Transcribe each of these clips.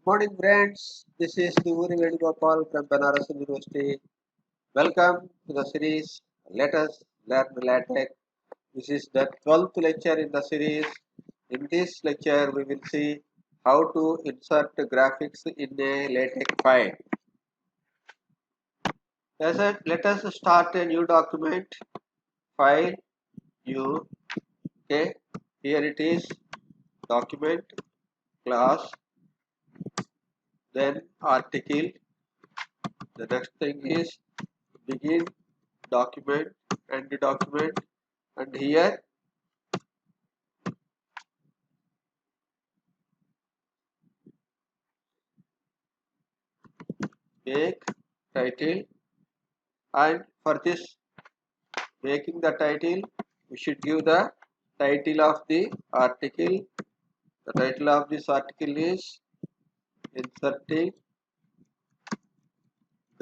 Morning friends, this is Duvuri Venugopal from Banaras University. Welcome to the series Let Us Learn LaTeX. This is the 12th lecture in the series. In this lecture, we will see how to insert graphics in a LaTeX file. Let us start a new document, file, new, okay. Here it is, document, class, then article. The next thing is begin document and the document, and here make title, and for this making the title we should give the title of the article. The title of this article is inserting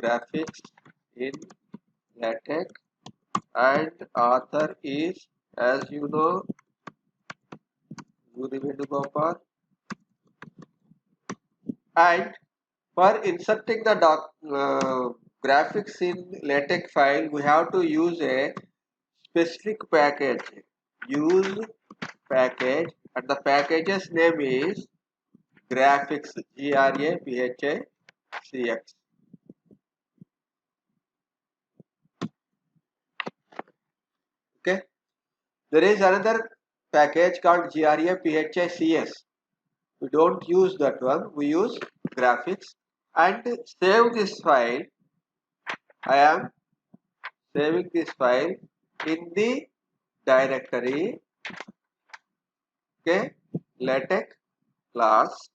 graphics in LaTeX, and author is, as you know, Guru Venugopal. And for inserting the graphics in LaTeX file, we have to use a specific package. Use package, and the package's name is graphics, GRAPHICX. Okay, there is another package called GRAPHICS. We don't use that one, we use graphics. And save this file. I am saving this file in the directory, okay, LaTeX class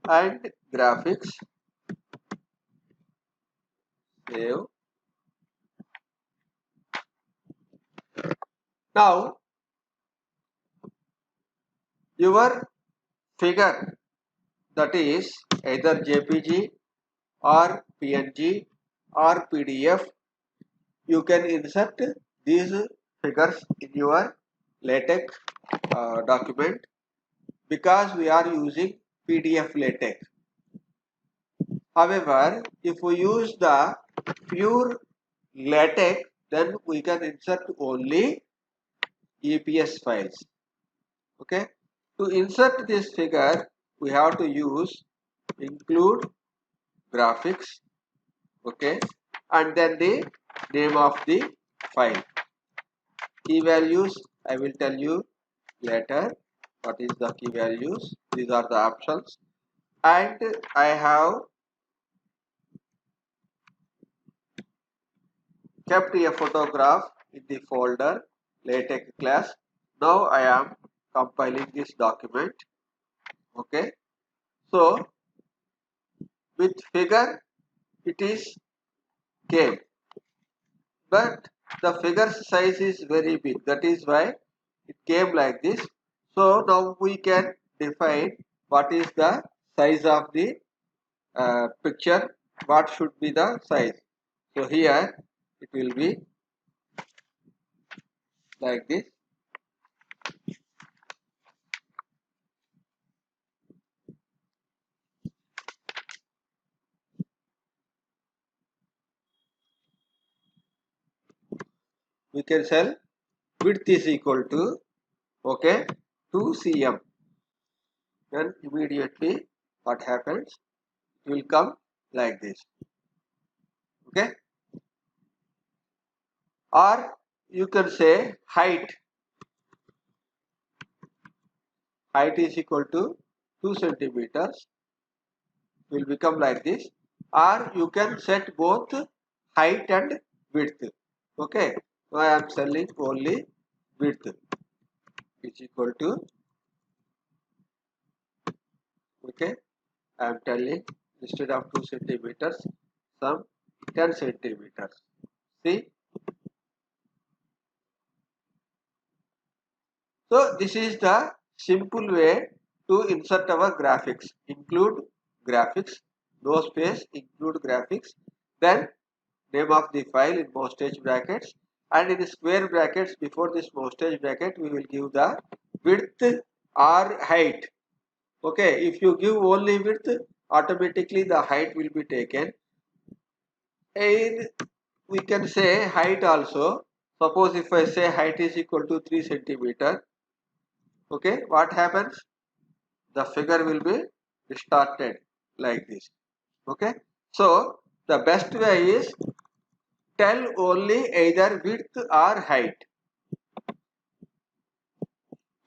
and graphics. Save. Now your figure, that is either JPG or PNG or PDF, you can insert these figures in your LaTeX document, because we are using PDF LaTeX. However, if we use the pure LaTeX, then we can insert only EPS files. Okay, to insert this figure we have to use include graphics, okay, and then the name of the file. Key values I will tell you later what is the key values. These are the options, and I have kept a photograph in the folder LaTeX class. Now I am compiling this document. Okay, so with figure it is came, but the figure size is very big, that is why it came like this. So now we can define what is the size of the picture, what should be the size. So here it will be like this. We can tell width is equal to, okay, 2 cm. Then immediately what happens, it will come like this. Okay, or you can say height is equal to 2 centimeters, will become like this. Or you can set both height and width. Okay, so I am telling only width is equal to, okay, I am telling instead of 2 centimeters some 10 centimeters. See, so this is the simple way to insert our graphics. Include graphics, no space, include graphics, then name of the file in postage brackets, and in the square brackets before this postage bracket we will give the width or height. Okay, if you give only width, automatically the height will be taken. And we can say height also. Suppose if I say height is equal to 3 centimeter, okay, what happens? The figure will be distorted like this. Okay, so the best way is tell only either width or height,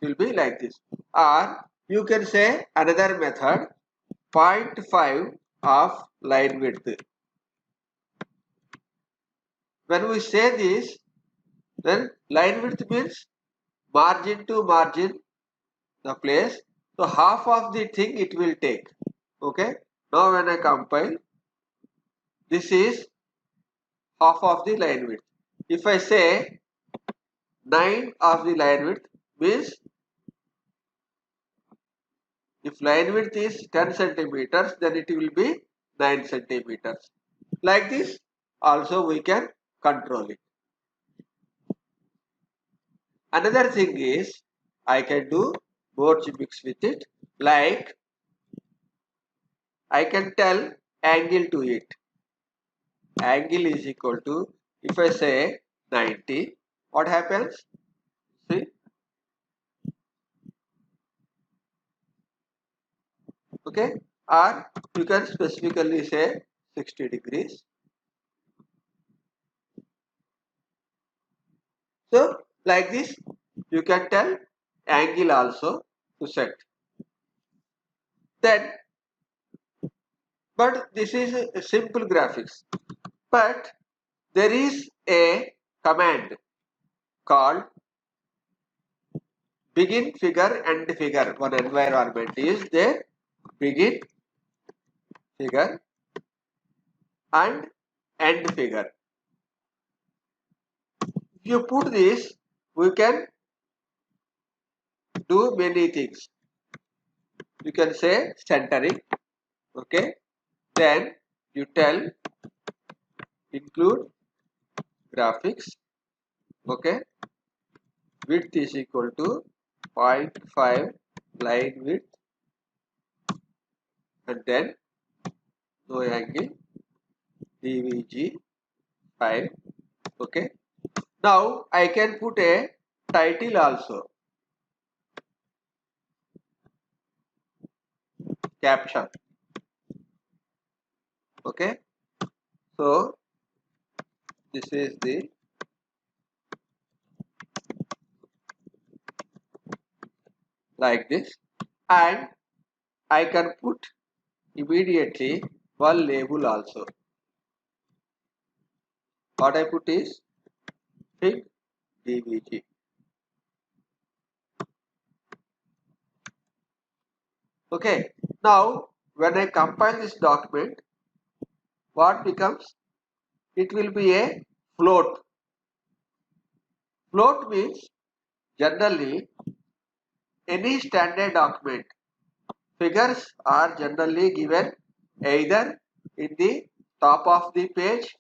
will be like this. Or you can say another method, 0.5 of line width. When we say this, then line width means margin to margin the place. So half of the thing it will take. Okay. Now when I compile, this is half of the line width. If I say 9 of the line width, means if line width is 10 centimeters, then it will be 9 centimeters. Like this, also we can control it. Another thing is, I can do more gimmicks with it. Like, I can tell angle to it. Angle is equal to, if I say 90, what happens? See, okay, or you can specifically say 60 degrees. So like this, you can tell angle also to set. Then, but this is a simple graphics. But there is a command called begin figure, end figure. One environment is there, begin figure and end figure. If you put this, we can do many things. You can say centering, okay. Then you tell include graphics, okay. Width is equal to 0.5 line width and then no angle DVG 5, okay. Now I can put a title also, caption, okay. So this is the like this, and I can put immediately one label also. What I put is fig DVG. Okay. Now when I compile this document, what becomes? It will be a float. Float means generally any standard document figures are generally given either in the top of the page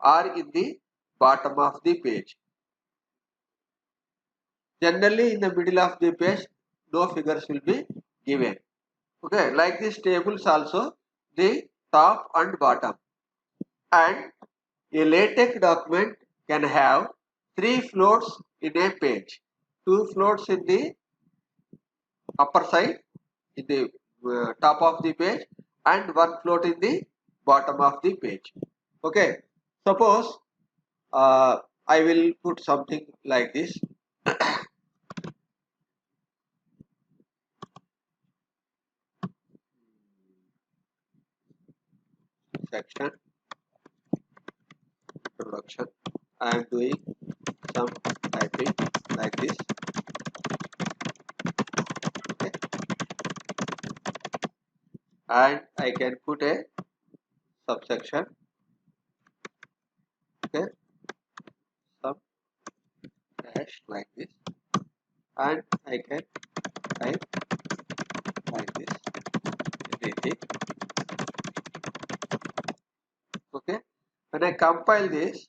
or in the bottom of the page. Generally in the middle of the page no figures will be given. Okay, like these tables also, the top and bottom. And a LaTeX document can have 3 floats in a page. 2 floats in the upper side, in the top of the page, and 1 float in the bottom of the page. Okay, suppose I will put something like this. Section, introduction. I am doing some typing like this. Okay, and I can put a subsection. Okay, some dash like this, and I can type like this, anything. Okay, when I compile this,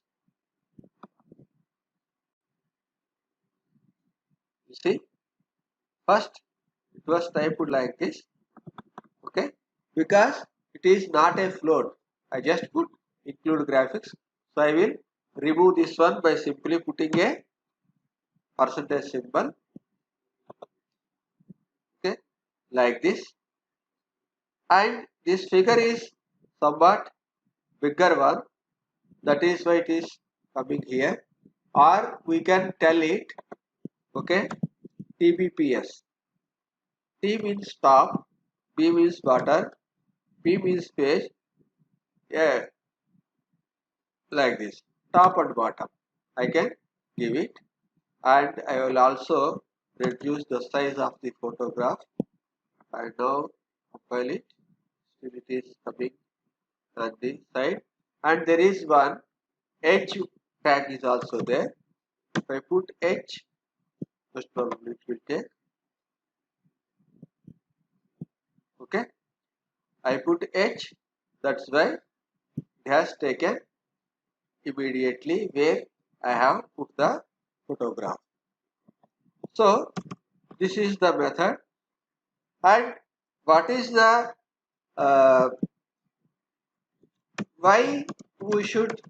you see, first it was typed like this, because it is not a float. I just put include graphics. So I will remove this one by simply putting a percentage symbol, okay, like this. And this figure is somewhat bigger one, that is why it is coming here, or we can tell it, okay, TBPS. T means top, B means bottom, P means page, yeah, like this, top and bottom. I can give it, and I will also reduce the size of the photograph. And now compile it. Still it is coming on the side, and there is one H tag is also there. If I put H, most probably it will take. Okay, I put H. That's why it has taken immediately where I have put the photograph. So this is the method. And what is the why we should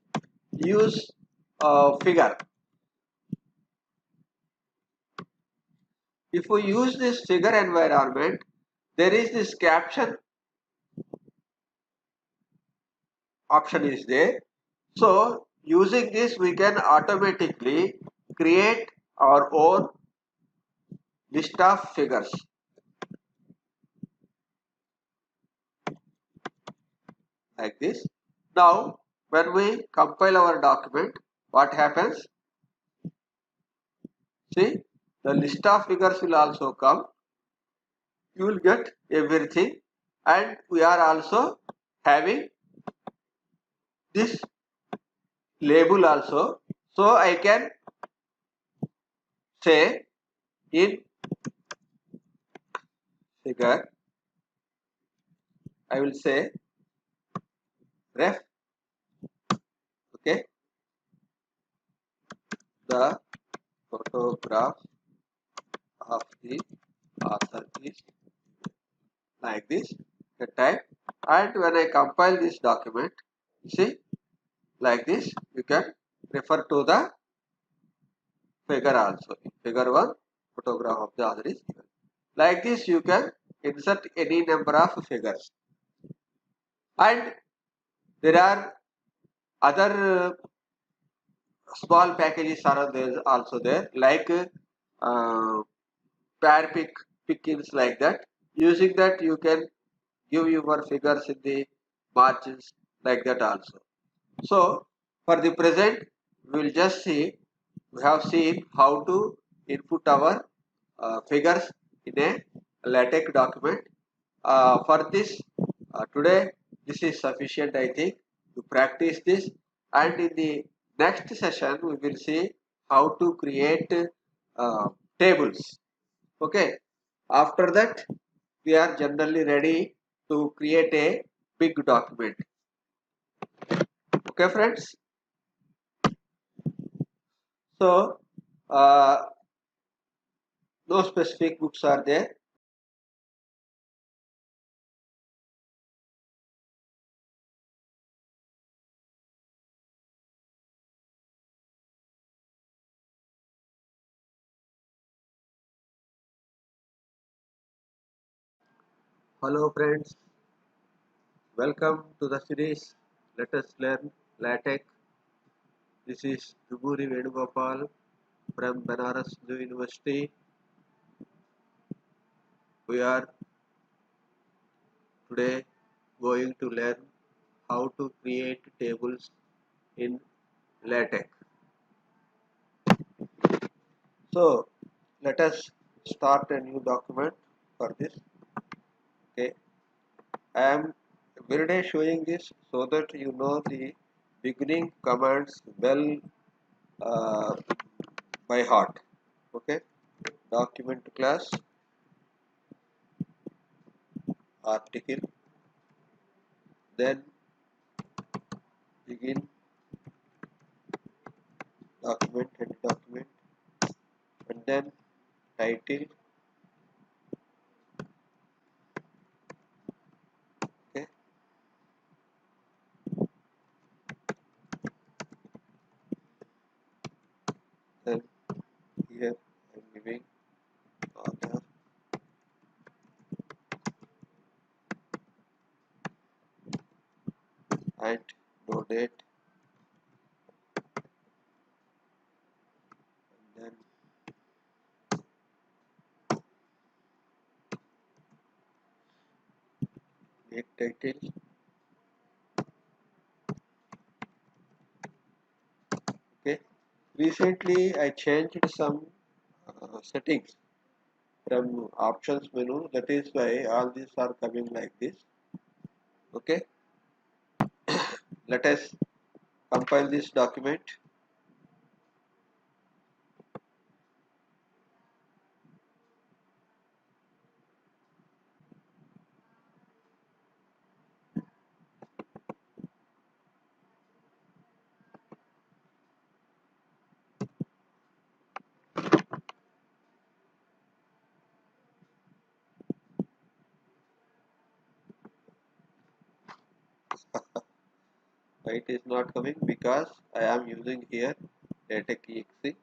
use figure? If we use this figure environment, there is this caption option is there. So using this, we can automatically create our own list of figures like this. Now when we compile our document, what happens? See, the list of figures will also come. You will get everything, and we are also having this label also. So I can say in figure, I will say ref, okay, the photograph of the author is like this, the type. And when I compile this document, see, like this, you can refer to the figure also. In figure 1, photograph of the author is given. Like this, you can insert any number of figures. And there are other small packages are there also there, like pair pickings like that. Using that, you can give your figures in the margins like that also. So for the present, we will just see, we have seen how to input our figures in a LaTeX document. For this, today, this is sufficient, I think, to practice this. And in the next session, we will see how to create tables. Okay. After that, we are generally ready to create a big document. Okay, friends. So, no specific books are there. Hello, friends. Welcome to the series. Let us learn LaTeX. This is Duburi Venugopal from Banaras Hindu University. We are today going to learn how to create tables in LaTeX. So, let us start a new document for this. Okay, I am every day showing this so that you know the beginning commands well uh, by heart. Okay, document class, article, then begin document, head document, and then title, giving order and no date, and then make title. Okay. Recently I changed some settings from options menu. That is why all these are coming like this. Okay. Let us compile this document. Why it is not coming? Because I am using here LaTeX exe.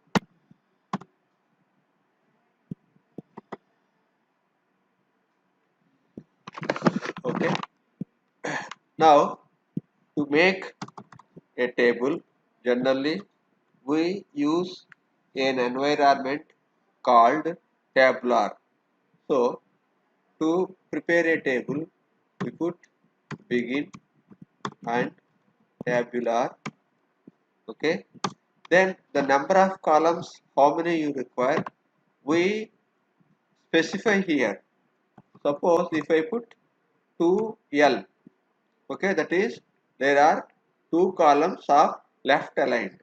Okay. Now to make a table, generally we use an environment called tabular. So to prepare a table, we put begin and tabular. Okay. Then the number of columns, how many you require, we specify here. Suppose if I put 2L, okay, that is there are two columns of left aligned.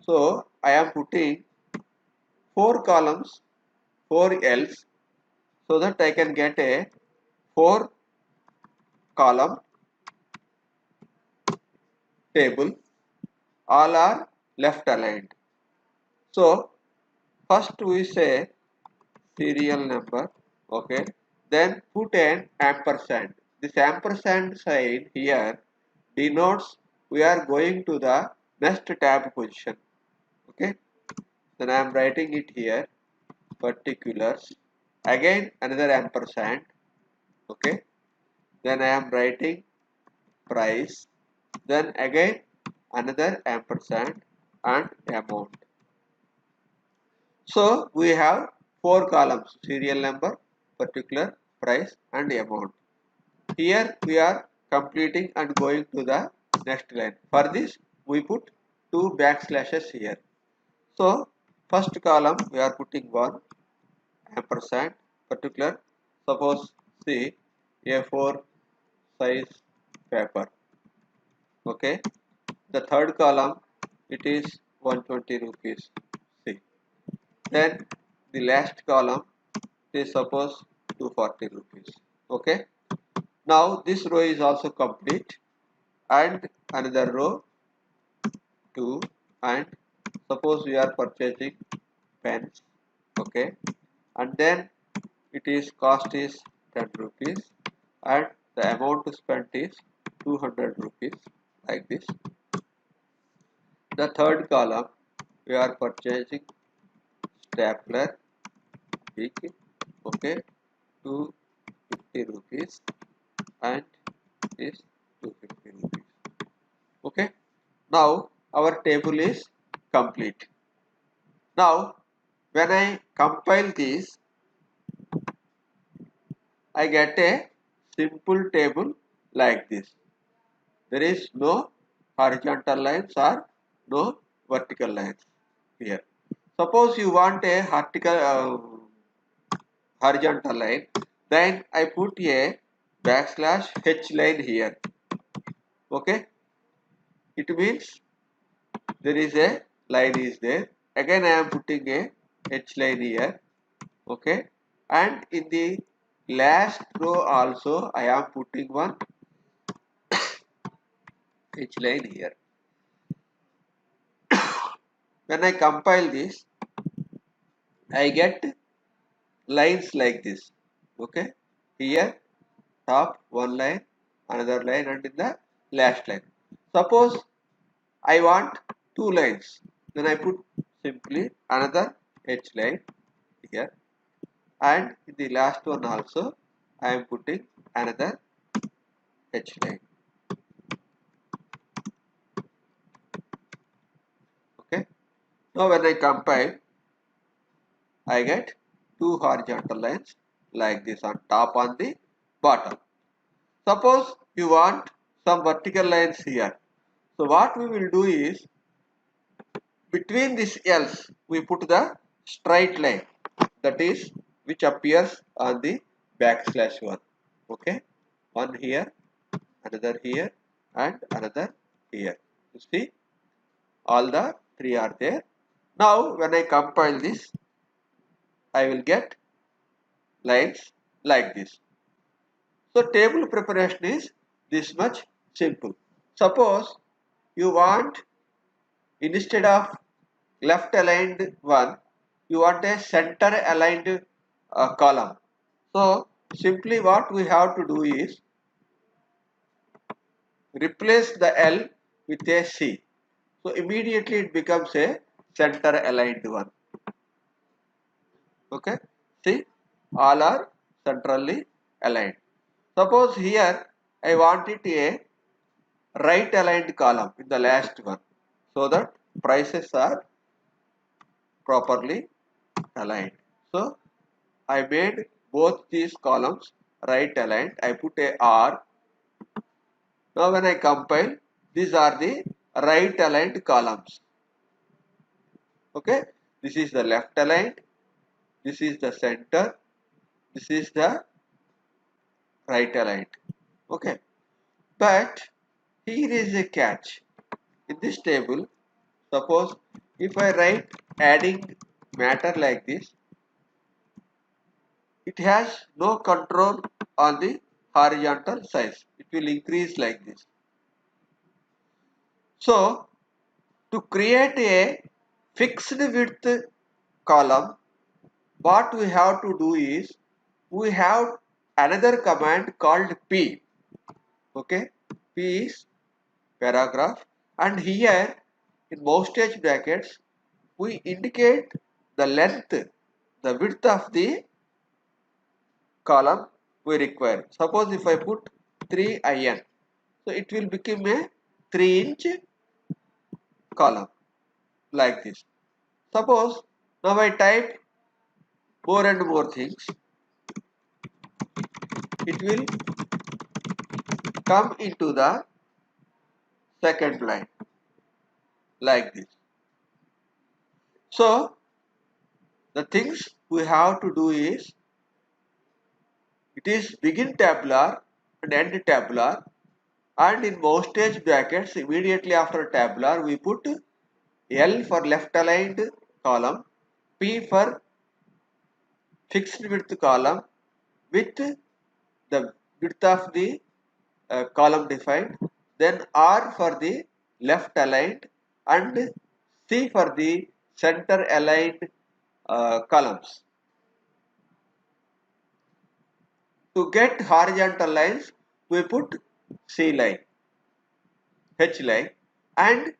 So I am putting 4 columns, 4Ls, so that I can get a 4 column table. All are left aligned. So first we say serial number, okay, then put an ampersand. This ampersand sign here denotes we are going to the next tab position. Okay, then I am writing it here, particulars, again another ampersand. Okay, then I am writing price, then again another ampersand and amount. So we have 4 columns: serial number, particular, price and amount. Here we are completing and going to the next line. For this we put 2 backslashes here. So first column we are putting 1 ampersand particular, suppose see A4 size paper. Okay. The third column it is 120 rupees. See. Then the last column is suppose 240 rupees. Okay. Now this row is also complete, and another row 2, and suppose we are purchasing pens. Okay, and then it is cost is 10 rupees and the amount spent is 200 rupees, like this. The third column we are purchasing stapler big, okay, 250 rupees and is 250 rupees. Okay, now our table is complete. Now when I compile this, I get a simple table like this. There is no horizontal lines or no vertical lines here. Suppose you want a horizontal line, then I put a backslash h line here. Okay, it means there is a line is there. Again I am putting a h line here. Okay, and in the last row also I am putting one h line here. When I compile this, I get lines like this. Okay, here top one line, another line, and in the last line. Suppose I want 2 lines, then I put simply another h line, here, and in the last one also I am putting another H line. Okay. Now when I compile, I get two horizontal lines like this on top on the bottom. Suppose you want some vertical lines here. So what we will do is, between this else we put the straight line, that is which appears on the backslash one. Okay, one here, another here, and another here. You see, all the three are there. Now when I compile this, I will get lines like this. So table preparation is this much simple. Suppose you want, instead of left aligned one, you want a center aligned column. So simply what we have to do is replace the L with a C. So immediately it becomes a center aligned one. Okay, see, all are centrally aligned. Suppose here I want it a right aligned column in the last one, so that prices are properly aligned. So I made both these columns right aligned. I put a R. Now when I compile, these are the right aligned columns. Okay, this is the left aligned, this is the center, this is the right aligned. Okay, but here is a catch. In this table, suppose if I write adding matter like this, it has no control on the horizontal size. It will increase like this. So to create a fixed width column, what we have to do is, we have another command called P. Okay, P is paragraph, and here in moustage brackets we indicate the length, the width of the column we require. Suppose if I put 3in, so it will become a 3-inch column like this. Suppose now I type more and more things, it will come into the second line like this. So the things we have to do is, it is begin tabular and end tabular, and in moustage brackets immediately after tabular we put L for left aligned column, P for fixed width column with the width of the column defined, then R for the left aligned, and C for the center aligned columns. To get horizontal lines, we put C line, H line, and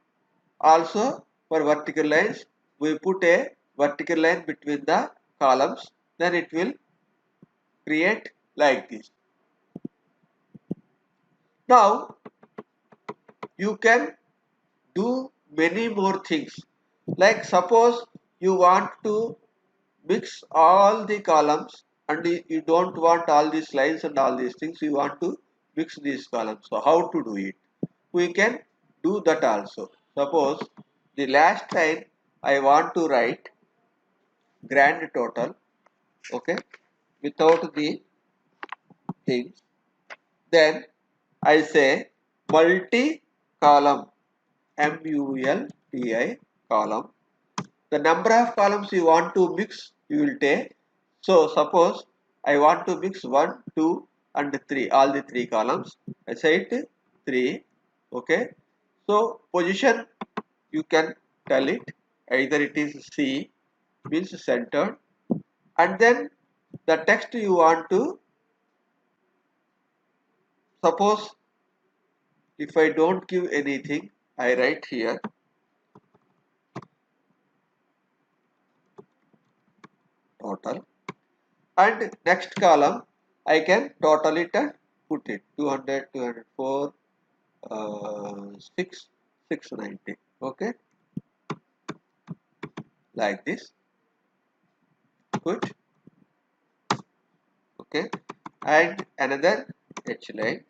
also for vertical lines, we put a vertical line between the columns, then it will create like this. Now you can do many more things, like suppose you want to mix all the columns and you don't want all these lines and all these things, you want to mix these columns. So how to do it? We can do that also. Suppose the last line I want to write grand total, okay, without the things, then I say multi column, multi column. The number of columns you want to mix, you will take. So suppose I want to mix 1, 2 and 3, all the 3 columns. I say it 3. Okay. So position you can tell it, either it is C, means centered, and then the text you want to, suppose if I don't give anything, I write here total, and next column I can total it and put it 200, 204, 6, 690. Okay, like this. Good. Okay, and another H line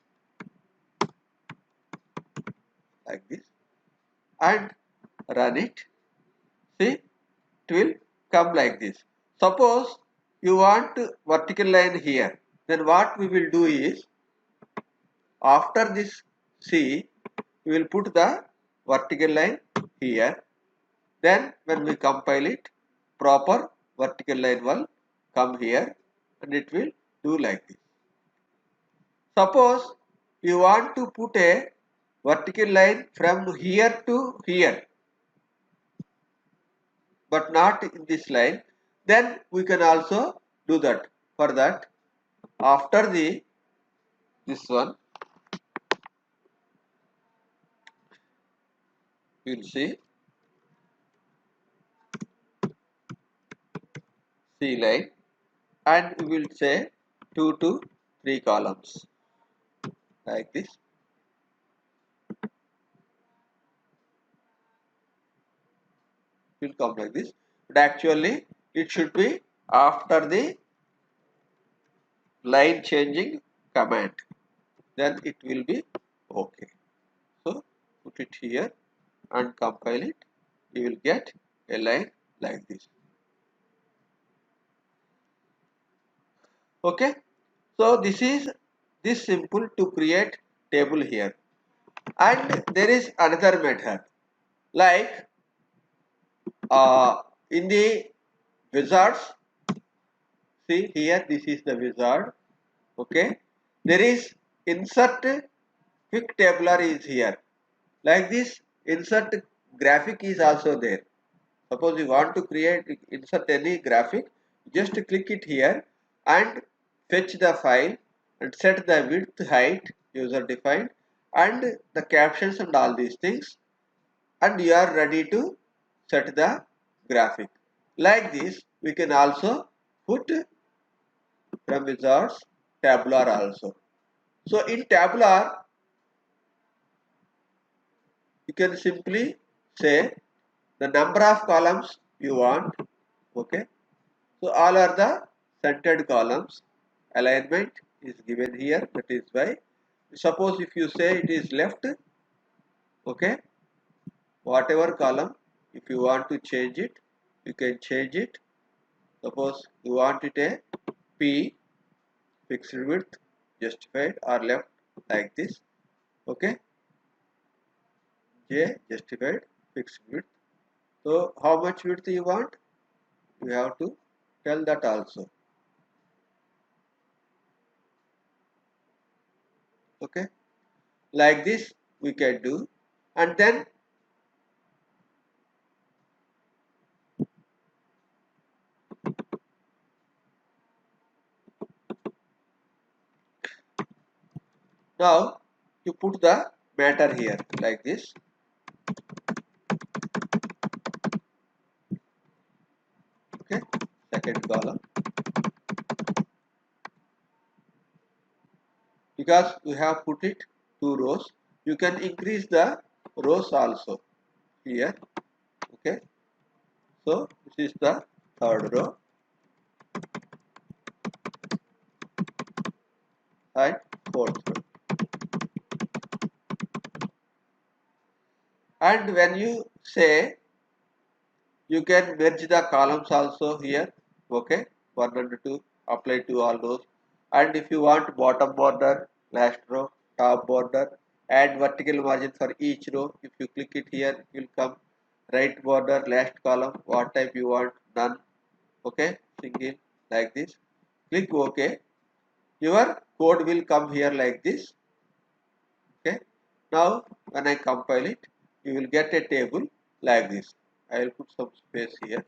like this, and run it. See, it will come like this. Suppose you want vertical line here, then what we will do is, after this C, we will put the vertical line here. Then when we compile it, proper vertical line will come here and it will do like this. Suppose you want to put a vertical line from here to here, but not in this line, then we can also do that. For that, after this one, you will see C line, and we will say 2 to 3 columns like this. It will come like this, but actually it should be after the line changing command, then it will be okay. So put it here and compile it, you will get a line like this. Okay, so this simple to create table here. And there is another method, like in the wizards. See here, this is the wizard. Okay, there is insert quick tabular is here. Like this, insert graphic is also there. Suppose you want to insert any graphic, just click it here and fetch the file and set the width, height, user defined, and the captions and all these things, and you are ready to set the graphic. Like this, we can also put from wizards tabular also. So in tabular, you can simply say the number of columns you want. Okay, so all are the centered columns. Alignment is given here, that is why. Suppose if you say it is left, okay, whatever column, if you want to change it, you can change it. Suppose you want it a P, fixed width, justified, or left like this. Okay, J, justified, fixed width. So how much width you want, you have to tell that also. Okay, like this we can do. And then now you put the matter here like this. Okay, second column, because we have put it 2 rows, you can increase the rows also here. Okay, so this is the third row and fourth row. And when you say, you can merge the columns also here. Okay, 1 and 2 apply to all those. And if you want bottom border, last row, top border, add vertical margin for each row. If you click it here, it will come right border, last column, what type you want, none. Okay, single, like this. Click OK. Your code will come here like this. Okay, now when I compile it, you will get a table like this. I will put some space here.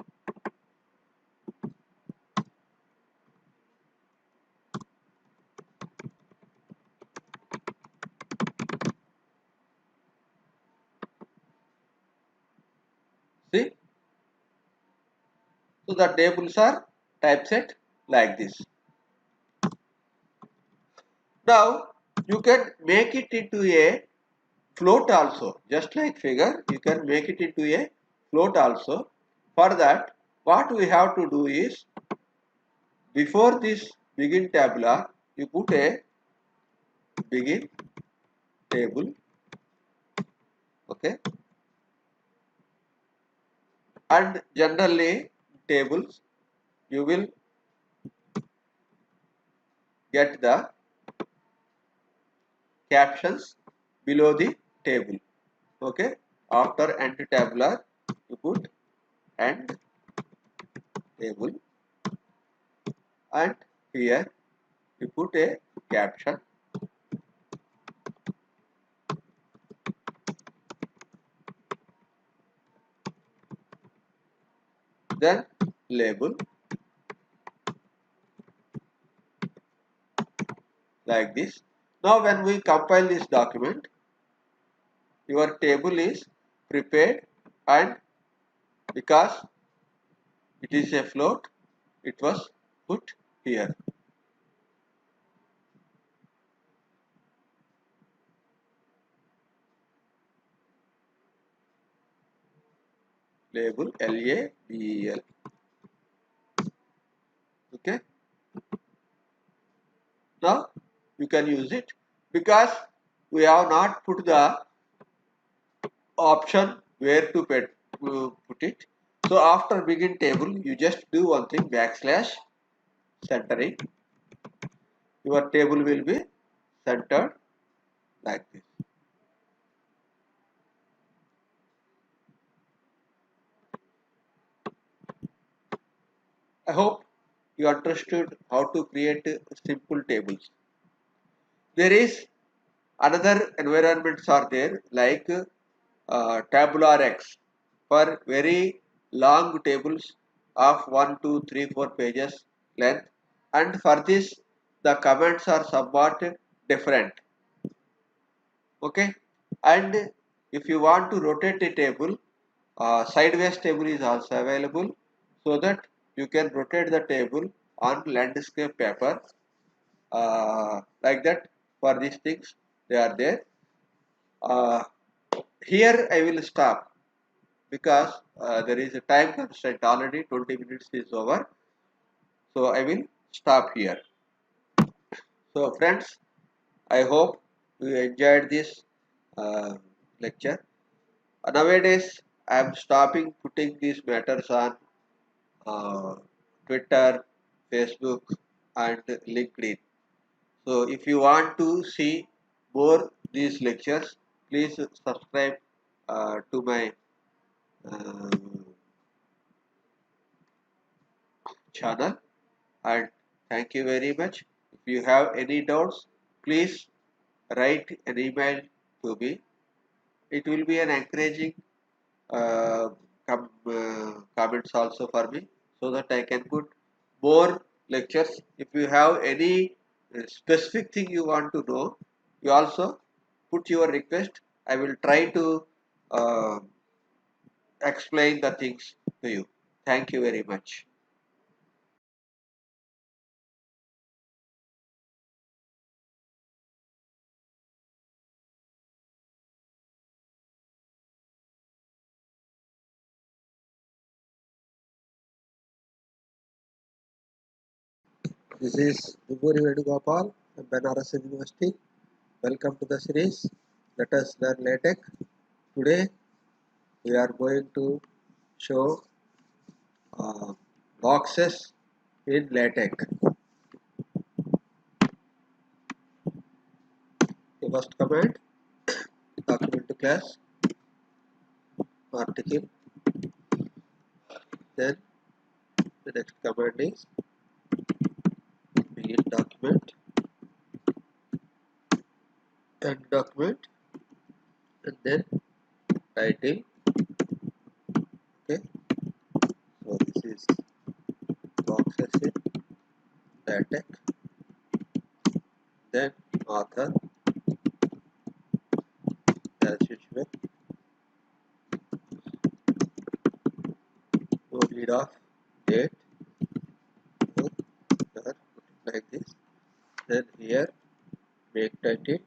See, so the tables are typeset like this. Now you can make it into a float also, just like figure you can make it into a float also. For that, what we have to do is, before this begin tabular, you put a begin table, okay, and generally tables you will get the captions below the table, okay. After end tabular you put end table, and here you put a caption, then label like this. Now when we compile this document, your table is prepared, and because it is a float, it was put here. Label LABEL, okay. Now you can use it because we have not put the option where to put it. So after begin table, you just do one thing, backslash centering. Your table will be centered like this. I hope you understood how to create simple tables. There is another environments are there, like tabular X for very long tables of 1, 2, 3, 4 pages length, and for this the comments are somewhat different, okay. And if you want to rotate a table, sideways table is also available, so that you can rotate the table on landscape paper, like that. For these things they are there. uh, Here I will stop because there is a time constraint, already 20 minutes is over, so I will stop here. So friends, I hope you enjoyed this uh, lecture. Nowadays I am stopping putting these matters on uh, Twitter, Facebook and LinkedIn. So if you want to see more these lectures, please subscribe to my uh, channel, and thank you very much. If you have any doubts, please write an email to me. It will be an encouraging comments also for me, so that I can put more lectures. If you have any specific thing you want to know, you also put your request. I will try to uh, explain the things to you. Thank you very much. This is Vibhuri Venugopal from Banaras University. Welcome to the series. Let us learn LaTeX. Today we are going to show uh, boxes in LaTeX. The first command, document to class, article. Then the next command is begin document, end document, and then title. Okay, so this is boxes in LaTeX. Then author, as usual, no need of date, then here make title,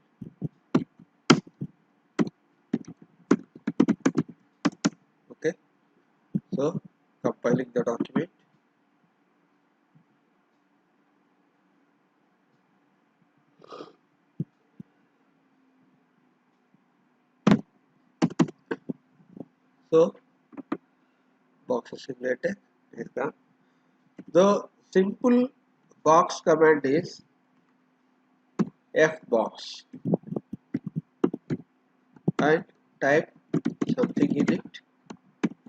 okay. So compiling the document. So boxes in LaTeX is done. The simple box command is fbox and type something in it,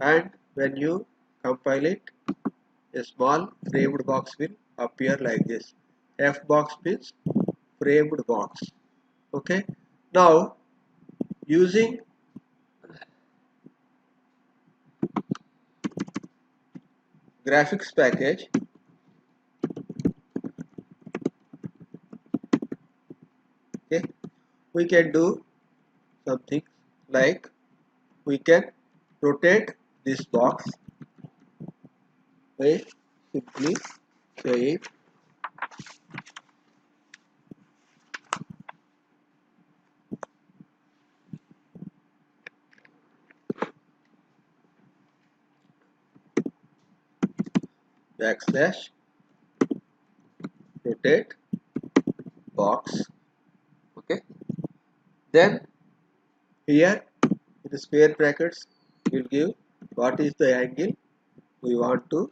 and when you compile it, a small framed box will appear like this. Fbox means framed box. Okay. Now using graphics package, okay, we can do something like we can rotate this box by simply saying backslash rotate box. Okay. Then here in the square brackets we'll give what is the angle we want to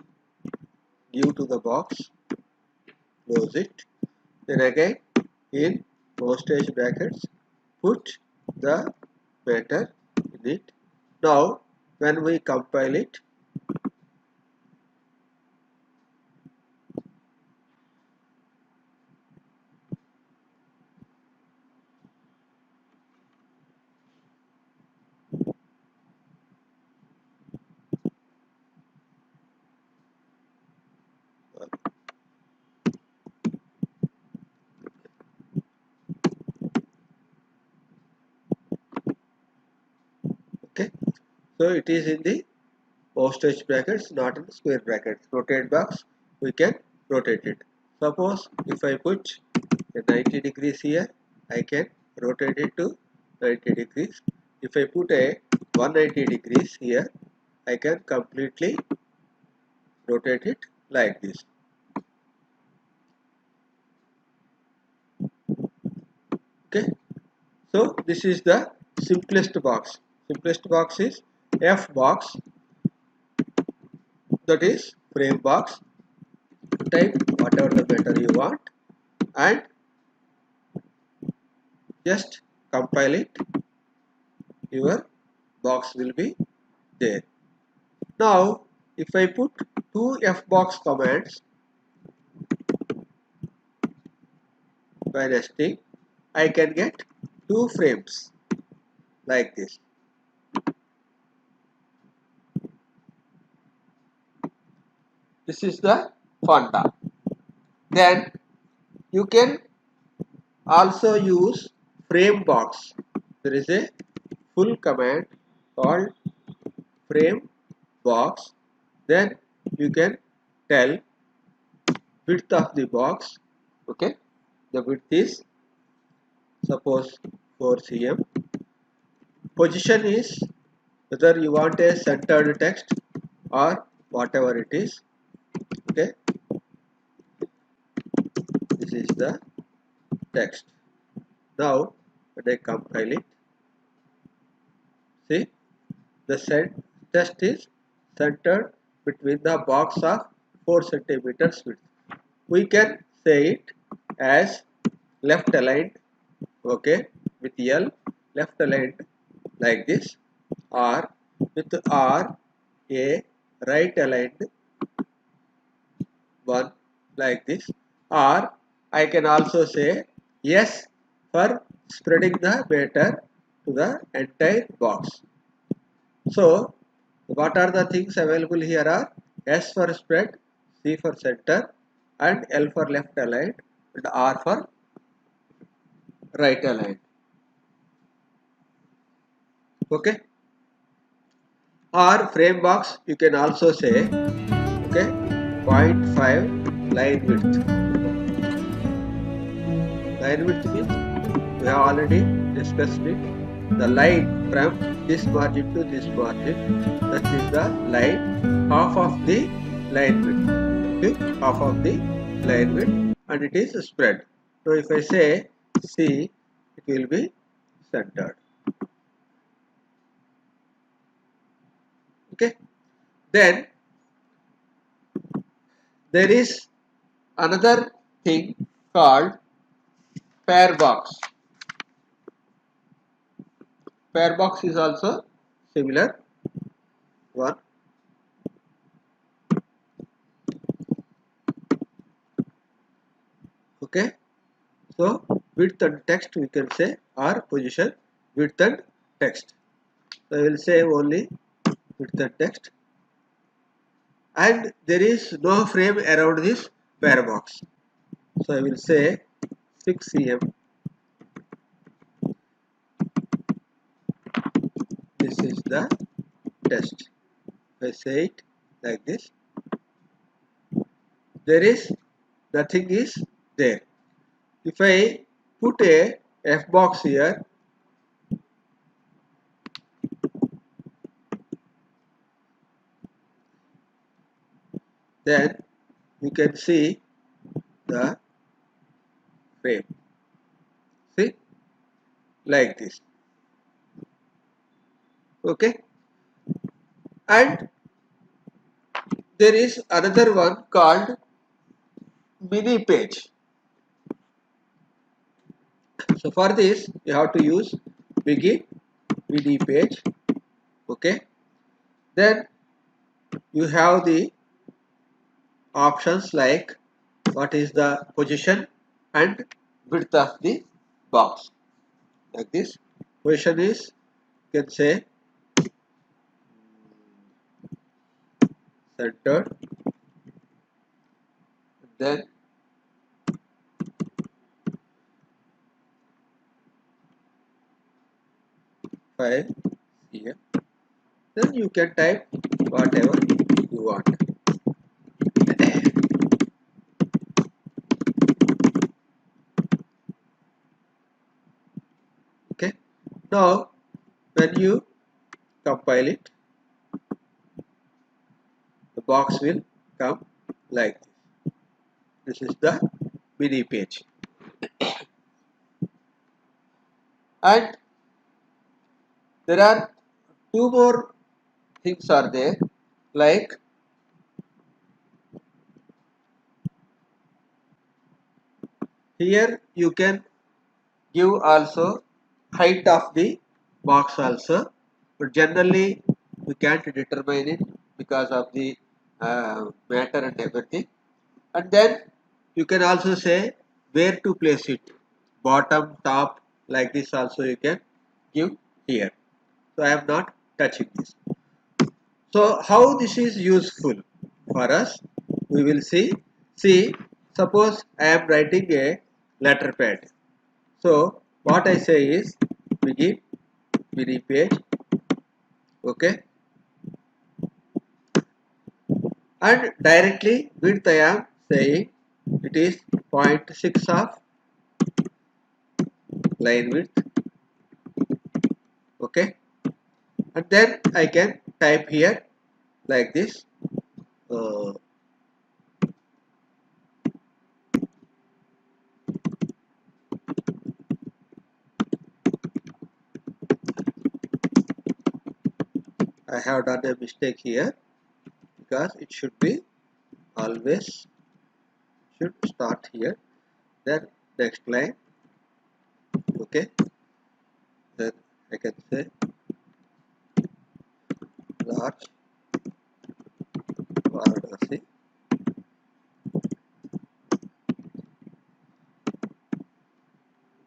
give to the box, close it. Then again in postage brackets put the matter in it. Now when we compile it, okay, so it is in the postage brackets, not in the square brackets. Rotate box, we can rotate it. Suppose if I put a 90 degrees here, I can rotate it to 90 degrees. If I put a 190 degrees here, I can completely rotate it like this. Okay, so this is the simplest box. Simplest box is F box, that is frame box. Type whatever the matter you want and just compile it. Your box will be there. Now if I put two fbox commands by nesting, I can get two frames like this. This is the funda. Then you can also use frame box. There is a full command called frame box. Then you can tell width of the box. Okay, the width is suppose 4 cm. Position is whether you want a centered text or whatever it is. Okay, this is the text. Now when I compile it, see the text is centered between the box of 4 centimeters width. We can say it as left aligned, okay, with L, left aligned like this, or with R, A, right aligned one like this, or I can also say S for spreading the matter to the entire box. So what are the things available here are S for spread, C for center, and L for left aligned, and R for right aligned. Okay. Or frame box you can also say, okay, 0.5 line width. Line width means we have already discussed it. The line from this margin to this margin, that is the line, half of the line width to half of the line width, and it is spread. So if I say C, it will be centered. Okay. Then there is another thing called pair box. Pair box is also similar one. Okay. So width and text we can say, or position, width and text. So I will say only width and text. And there is no frame around this pair box. So I will say 6 cm. This is the test. If I say it like this, there is nothing is there. If I put a F box here, then you can see the frame. See, like this. Okay. And there is another one called mini page. So for this you have to use begin mini page. Okay. Then you have the options like what is the position and width of the box. Like this. Position is, you can say, centered. Then 5 cm. Then you can type whatever you want. Okay. Now when you compile it, the box will come like this. This is the mini page. And there are two more things are there, like here you can give also height of the box also, but generally we can't determine it because of the matter and everything. And then you can also say where to place it, bottom, top, like this also you can give here. So I am not touching this. So how this is useful for us, we will see. See, suppose I am writing a letter pad. So what I say is begin mini page. Okay. And directly width I am saying it is 0.6 of line width. Okay. And then I can type here like this. I have done a mistake here because it should be always should start here, then next line. Okay, then I can say large Varanasi.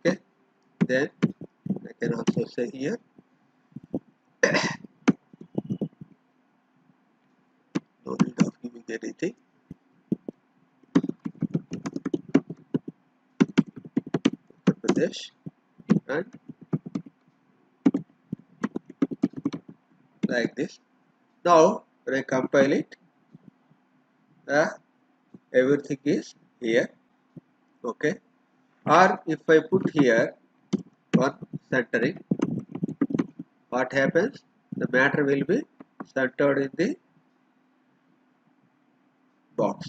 Okay, then I can also say here no need of giving anything. Uttar Pradesh, and like this. Now when I compile it, everything is here. Okay, Or if I put here one centering, what happens? The matter will be centered in the box.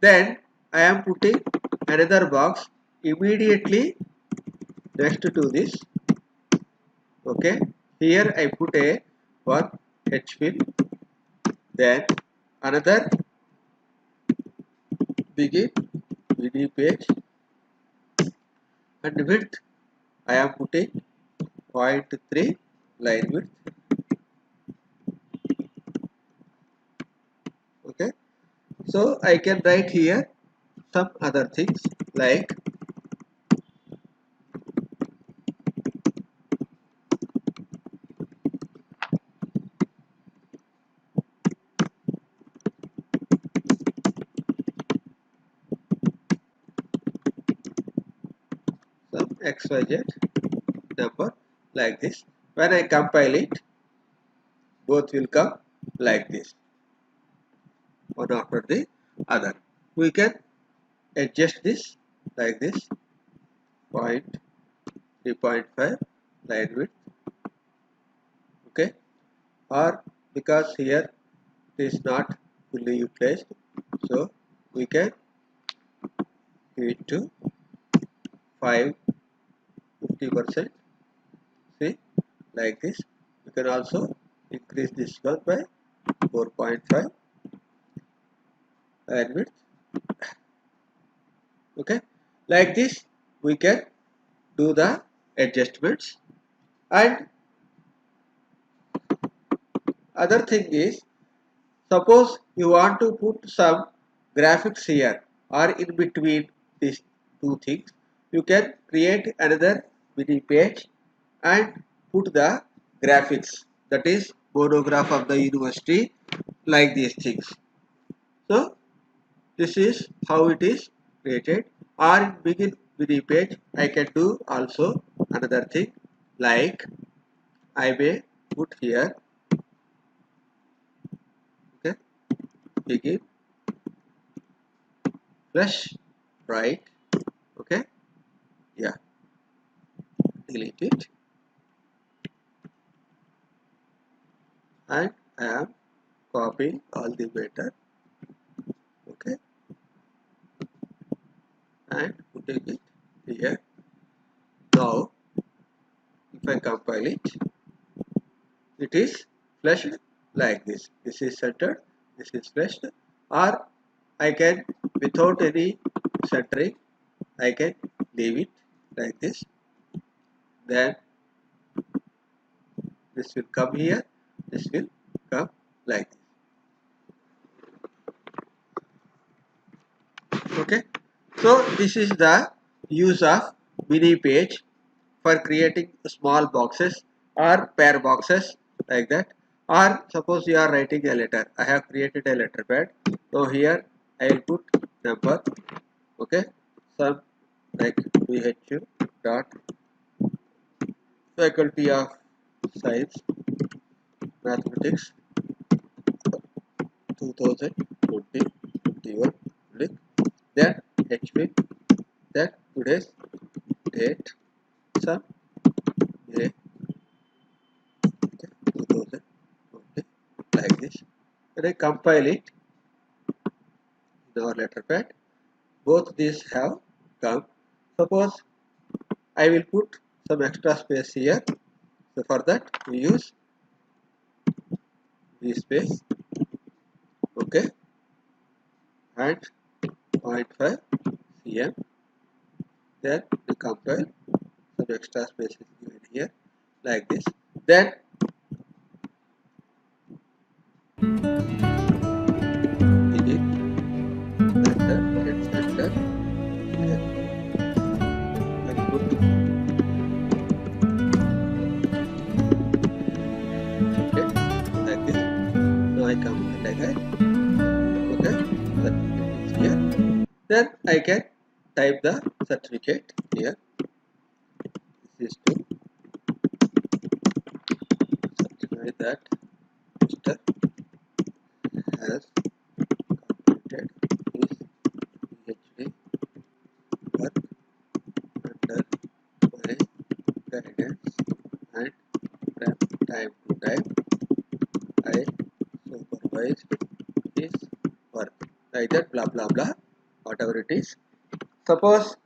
Then I am putting another box immediately next to this. Okay, here I put a one H pin, then another begin mini page, and width I am putting 0.3 line width. Okay, so I can write here some other things like some XYZ number like this. When I compile it, both will come like this, one after the other. We can adjust this like this, 3.5 line width. Okay, or because here it is not fully utilized, so we can give it to 50%. See, like this. We can also increase this one by 4.5 line width. Okay, like this we can do the adjustments. And other thing is, suppose you want to put some graphics here or in between these two things, you can create another mini page and put the graphics, that is monograph of the university, like these things. So this is how it is created. Or in begin mini page I can do also another thing, like I may put here, okay, begin flush right. Okay, yeah, delete it, and I am copying all the matter. Okay, and putting it here. Now if I compile it, it is flushed like this. This is centered, this is flushed. Or I can, without any centering, I can leave it like this. Then this will come here, this will come like this. Okay, so this is the use of mini page for creating small boxes or pair boxes like that. Or suppose you are writing a letter, I have created a letter pad, so here I will put number, okay, some like VHU dot faculty of science mathematics 2020-21, then HP, then today's date, some May 2020, like this. When I compile it in our letter pad, both these have come. Suppose I will put some extra space here, so for that we use V space, okay, and 0.5 cm. Then we compile, some extra space is given here like this. Then begin center and center, okay, and put, okay, like this. Now I come like that, okay, certificate is here. Then I can type the certificate here. This is to certify that Mr. has completed his PhD work like that, blah blah blah, whatever it is. Suppose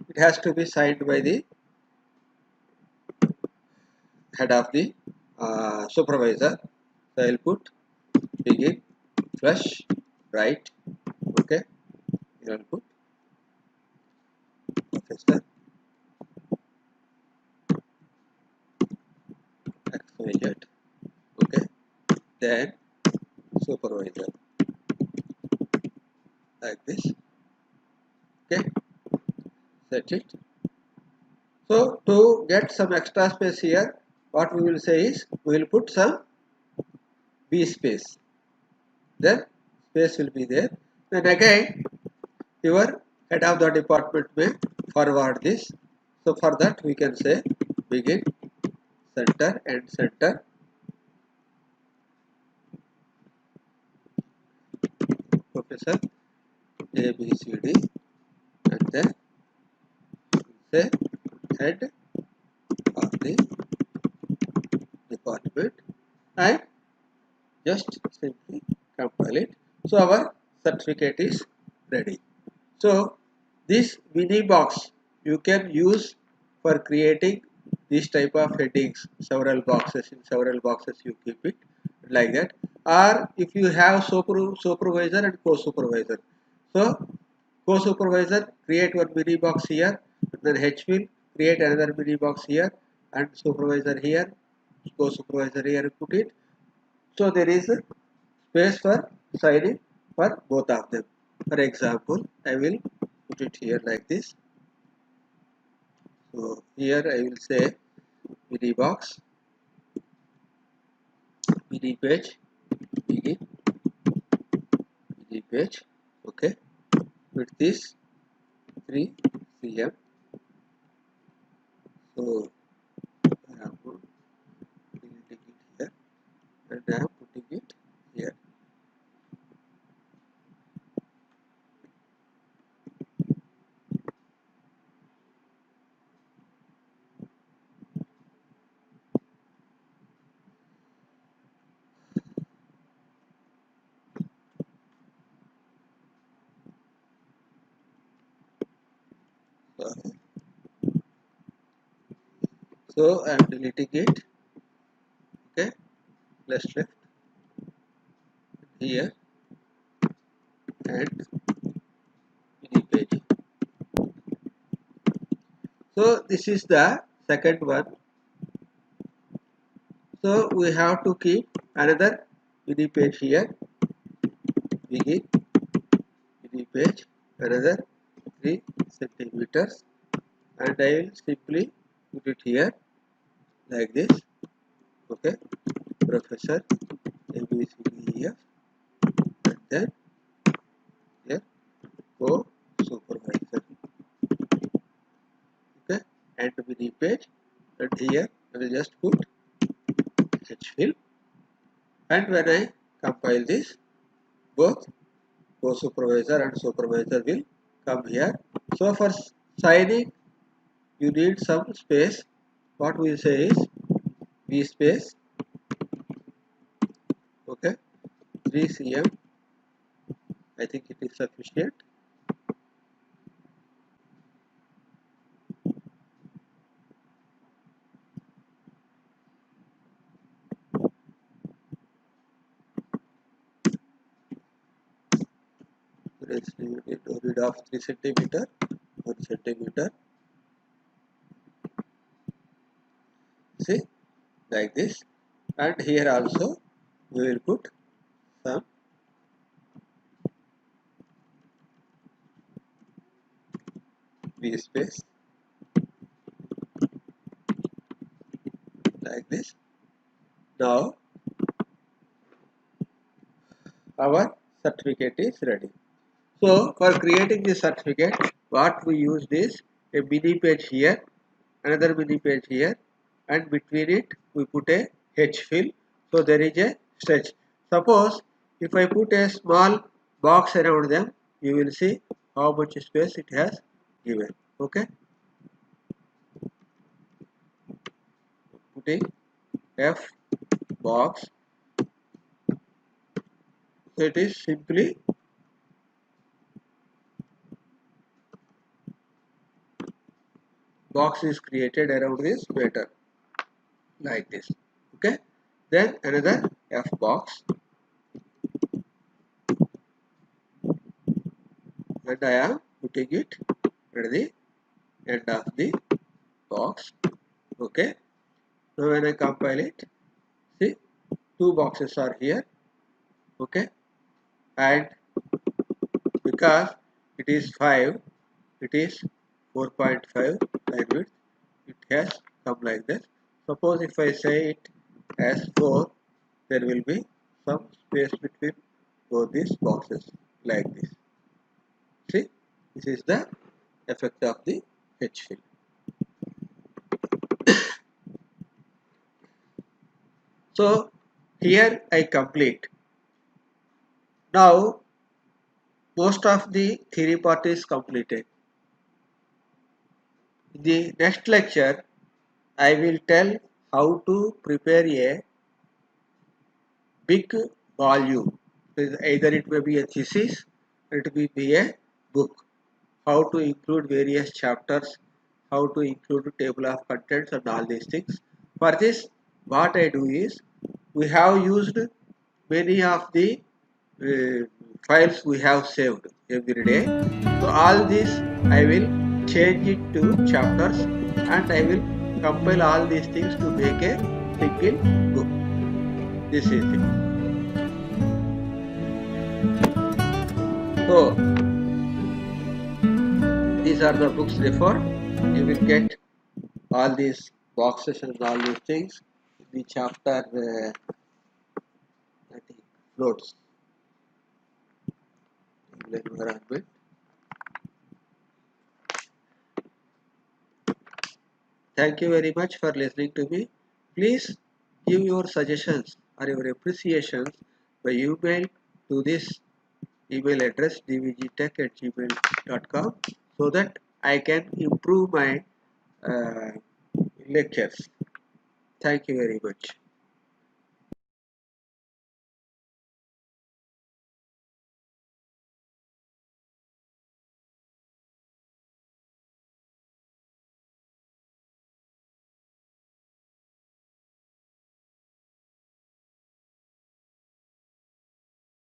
it has to be signed by the head of the supervisor. So I'll put begin flush right. Okay, I'll put professor XYZ. Okay, then supervisor like this. Okay, set it. So to get some extra space here, what we will say is we will put some B space. Then space will be there. Then again your head of the department may forward this. So for that we can say begin center and center professor ABCD and then say head of the department and just simply compile it. So our certificate is ready. So this mini box you can use for creating this type of headings, several boxes, in several boxes you keep it like that, or if you have supervisor and co-supervisor. So co-supervisor create one mini box here, then H will create another mini box here, and supervisor here, co-supervisor here, put it. So there is a space for signing for both of them. For example, I will put it here like this. So here I will say mini box, mini page, begin, mini page. Okay, with this 3 cm. So I am putting it here and I am putting it here. So I am deleting it. Okay, left here and mini page. So this is the second one. So we have to keep another mini page here. Begin mini page, another 3 centimeters, and I will simply put it here like this. Okay, Professor ABCDEF, and then here go supervisor. Okay, and mini page, and here I will just put HFill, and when I compile this, both co-supervisor and supervisor will come here. So for signing you need some space. What we say is V space. Okay, 3 cm. I think it is sufficient. Let's rid of 3 centimeter, 1 centimeter. See, like this. And here also we will put some V space like this. Now our certificate is ready. So for creating this certificate, what we used is a mini page here, another mini page here, and between it we put a H fill. So there is a stretch. Suppose if I put a small box around them, you will see how much space it has given. Okay, putting F box. So it is simply box is created around this matter like this. Okay, then another F box, and I am putting it at the end of the box. Okay, now when I compile it, see, two boxes are here. Okay, and because it is 5, it is 4.5 line width, it has come like this. Suppose if I say it as 4, there will be some space between both these boxes like this. See, this is the effect of the H fill. So here I complete. Now most of the theory part is completed. In the next lecture, I will tell how to prepare a big volume. Either it may be a thesis or it may be a book. How to include various chapters, how to include table of contents and all these things. For this, what I do is, we have used many of the uh, files we have saved every day. So all this I will change it to chapters, and I will compile all these things to make a single book. This is it. So these are the books referred. You will get all these boxes and all these things in the chapter I think floats environment. Thank you very much for listening to me. Please give your suggestions or your appreciations by email to this email address dvgtech@gmail.com, so that I can improve my lectures. Thank you very much.